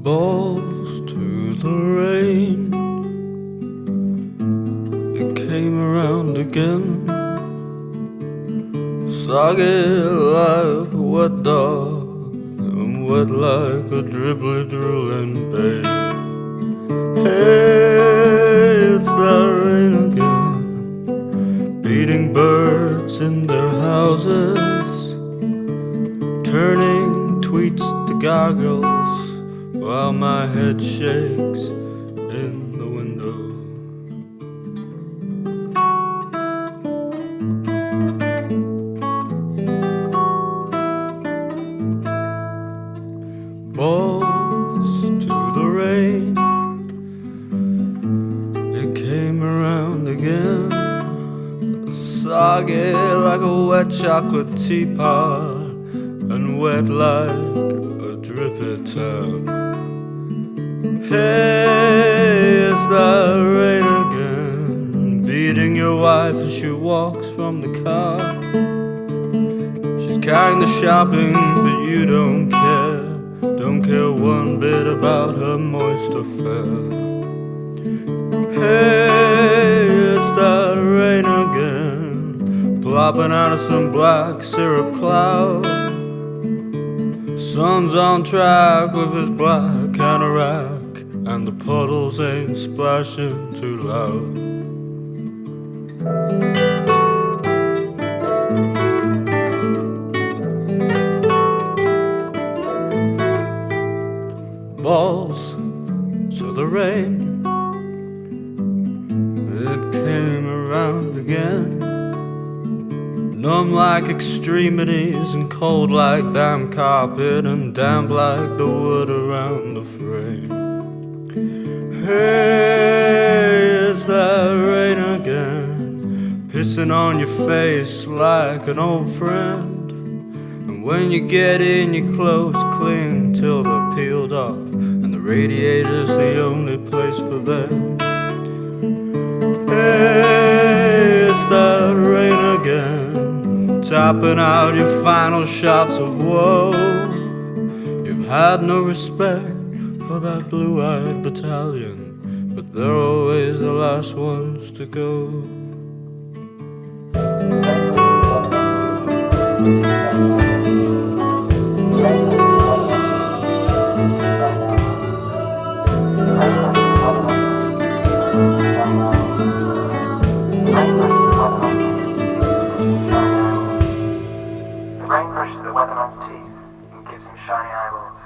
Balls to the rain, it came around again, soggy like a wet dog and wet like a dribbly drooling babe. Hey, it's that rain again, beating birds in their houses, turning tweets to gargles while my head shakes in the window. Balls to the rain, it came around again, soggy like a wet chocolate teapot and wet like a drippy tub. Hey, it's that rain again, beating your wife as she walks from the car. She's carrying the shopping, but you don't care one bit about her moist affair. Hey, it's that rain again, plopping out of some black syrup cloud. Sun's on track with his black anorak, and the puddles ain't splashing too loud. Balls to the rain, it came around again, numb like extremities and cold like damp carpet and damp like the wood around the frame. Hey, it's that rain again, pissing on your face like an old friend. And when you get in your clothes, cling till they're peeled off, and the radiator's the only place for them. Hey, it's that rain again, tapping out your final shots of woe. You've had no respect for that blue-eyed battalion, but they're always the last ones to go. The rain brushes the weatherman's teeth and gives him shiny eyeballs.